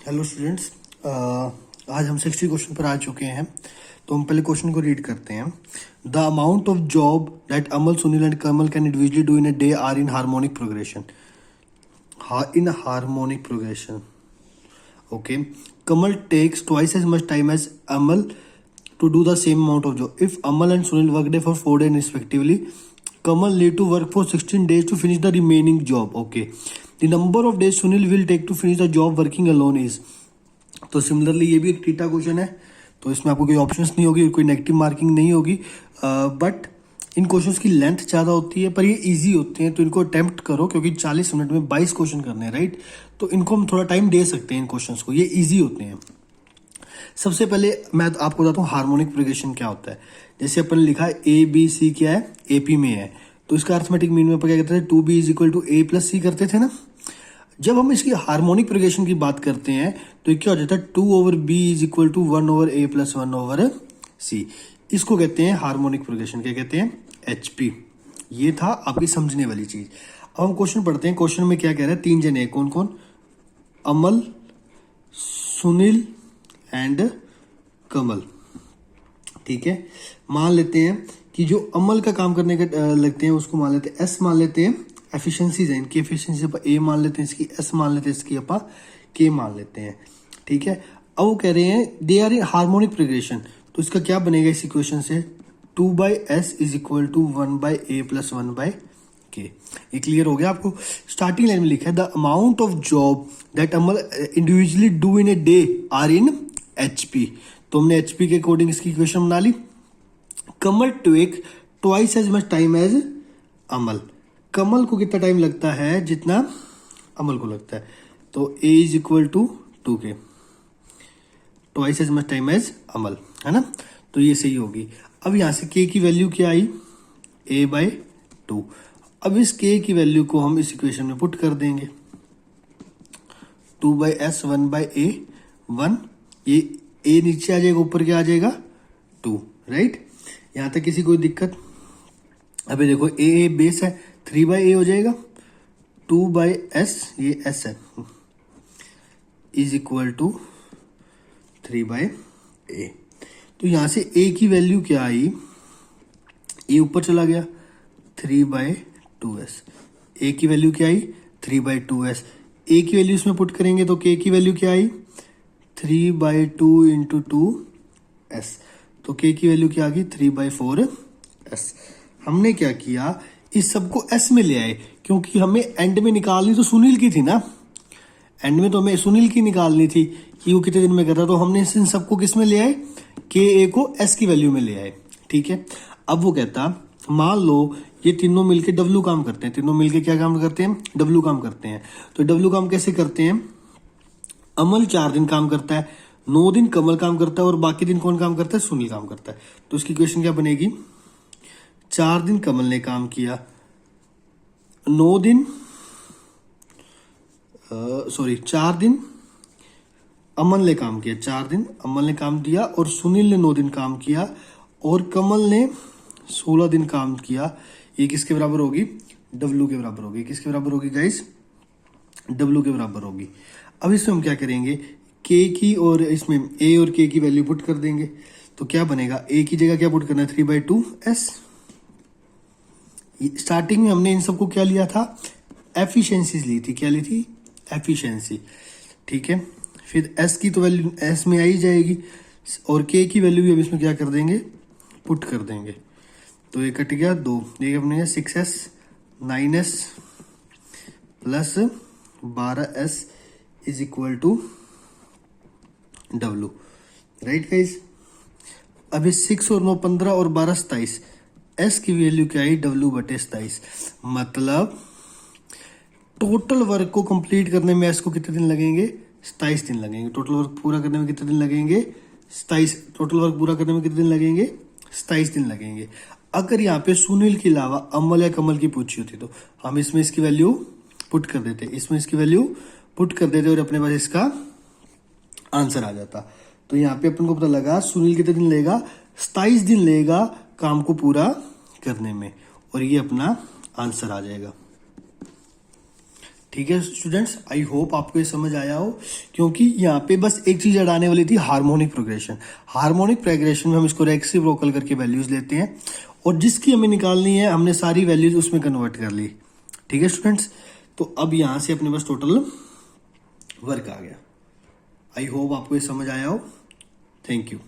Hello students, आज हम 60 question पर आ चुके हैं। तो हम पहले क्वेश्चन को रीड करते हैं। The amount of job that Amal, Sunil and Kamal can individually do in a day are in harmonic progression. In harmonic progression, okay. Kamal takes twice as much time as Amal to do the same amount of job. If Amal and Sunil work day for 4 days respectively, Kamal need to work for 16 days to finish the remaining job. Okay. The number of days Sunil will take to finish the job working alone is. तो similarly ये भी एक theta question है, तो इसमें आपको कोई options नहीं होगी, कोई नेगेटिव मार्किंग नहीं होगी, बट इन क्वेश्चंस की लेंथ ज़्यादा होती है पर ये इजी होते हैं, तो इनको अटेम्प्ट करो क्योंकि 40 मिनट में 22 क्वेश्चन करने हैं, राइट। तो इनको हम थोड़ा टाइम दे सकते हैं इन क्वेश्चंस को, ये इजी होते हैं। सबसे पहले मैं आपको बताता हूँ हार्मोनिक प्रोग्रेशन क्या होता है। जैसे अपन ने लिखा है ए बी सी क्या है, एपी में है, तो इसका अर्थमेटिक मीन में अपन क्या कहते थे, 2b is equal to A plus C करते थे ना। जब हम इसकी हार्मोनिक प्रोग्रेशन की बात करते हैं तो ये क्या हो जाता है, 2/b is equal to 1/a plus 1/c। इसको कहते हैं हार्मोनिक प्रोग्रेशन, क्या कहते हैं, HP। ये था आपकी समझने वाली चीज। अब हम क्वेश्चन पढ़ते हैं। क्वेश्चन में क्या कह रहा है, 3 जने, कौन कौन, अमल, सुनील एंड कमल, ठीक है। मान लेते हैं कि जो अमल का काम करने का लगते हैं उसको मान लेते हैं एस, मान लेते हैं एफिशिएंसीज है इनकी, एफिशिएंसी अपन ए मान लेते हैं, इसकी एस मान लेते हैं, इसकी अपन के मान लेते हैं, ठीक है। अब वो कह रहे हैं they are in harmonic progression, तो इसका क्या बनेगा इस इक्वेशन से, 2/s is equal to 1/a plus 1/k। ये क्लियर हो गया आपको। स्टार्टिंग लाइन में लिखा है the amount of job that Amal individually do in a day are in HP। तो हमने HP के अकॉर्डिंग इसकी इक्वेशन बना ली। Kamal take twice as much time as Amal, Kamal को कितना टाइम लगता है जितना अमल को लगता है, तो A is equal to 2k, twice as much time as Amal, है ना। तो ये सही होगी। अब यहां से k की वैल्यू क्या आई, a/2। अब इस k की वैल्यू को हम इस इक्वेशन में पुट कर देंगे, 2/s 1/a 1, ये a नीचे आ जाएगा, ऊपर क्या आ जाएगा 2, राइट। यहां तक किसी कोई दिक्कत। अभी देखो a बेस है, 3/a हो जाएगा, 2/s ये s है, इज इक्वल टू 3/a। तो यहां से a की वैल्यू क्या आई, a ऊपर चला गया, 3/2s। a की वैल्यू क्या आई, 3/2s। a की वैल्यू इसमें पुट करेंगे तो k की वैल्यू क्या आई, 3/2 इंटू 2s। तो k की वैल्यू क्या आ गई, 3/4s। हमने क्या किया, इस सबको s में ले आए क्योंकि हमें एंड में निकालनी तो सुनील की थी ना, एंड में तो हमें सुनील की निकालनी थी कि वो कितने दिन में कर रहा, तो हमने इन सबको किस में ले आए, ka को s की वैल्यू में ले आए, ठीक है। अब वो कहता मान लो ये तीनों मिलके w काम करते हैं, तीनों मिलके क्या काम करते हैं, w काम करते हैं। तो w काम कैसे करते हैं, अमल 4 दिन काम करता है, 9 दिन कमल काम करता है और बाकी दिन कौन काम करता है, सुनील काम करता है। तो इसकी क्वेश्चन क्या बनेगी, 4 दिन कमल ने काम किया, 9 दिन 4 दिन अमल ने काम किया, 4 दिन अमल ने काम किया और सुनील ने 9 दिन काम किया और कमल ने 16 दिन काम किया। ये किसके बराबर होगी, W के बराबर होगी। किसके बराबर होगी गाइस, W के बराबर होगी। अब इसमें हम क्या करेंगे, k की और इसमें a और k की वैल्यू पुट कर देंगे। तो क्या बनेगा, a की जगह क्या पुट करना है, 3/2s। स्टार्टिंग में हमने इन सबको क्या लिया था, एफिशिएंसीज ली थी, क्या ली थी, एफिशिएंसी, ठीक है। फिर s की तो वैल्यू s में आई जाएगी और k की वैल्यू भी हम इसमें क्या कर देंगे, पुट कर देंगे। तो ये कट गया 2, ये अपने 6s 9s plus 12s is equal to W, right guys. अभी 6 और 9 15 और 12 27, S की वैल्यू क्या आई, W/27। मतलब टोटल वर्क को कंप्लीट करने में S को कितने दिन लगेंगे, 27 दिन लगेंगे। टोटल वर्क पूरा करने में कितने दिन लगेंगे, 27। टोटल वर्क पूरा करने में कितने दिन लगेंगे, 27 दिन लगेंगे। अगर यहाँ पे सुनील के अलावा अमल या कमल की पूछी होती तो हम इसमें इसकी वैल्यू पुट कर देते, इसमें इसकी वैल्यू पुट कर देते और अपने पास इसका आंसर आ जाता। तो यहाँ पे अपन को पता लगा सुनील कितने दिन लेगा, 27 दिन लेगा काम को पूरा करने में, और ये अपना आंसर आ जाएगा, ठीक है स्टूडेंट्स, आई होप आपको ये समझ आया हो, क्योंकि यहाँ पे बस एक चीज अड़ाने वाली थी, हार्मोनिक प्रोग्रेशन। हार्मोनिक प्रोग्रेशन में हम इसको रेसिप्रोकल करके वैल्यूज लेते हैं, और जिसकी हमें निकालनी है हमने सारी वैल्यूज उसमें कन्वर्ट कर ली। ठीक है स्टूडेंट्स, तो अब यहाँ से अपने पास टोटल वर्क आ गया। आई होप आपको ये समझ आया हो। Thank you.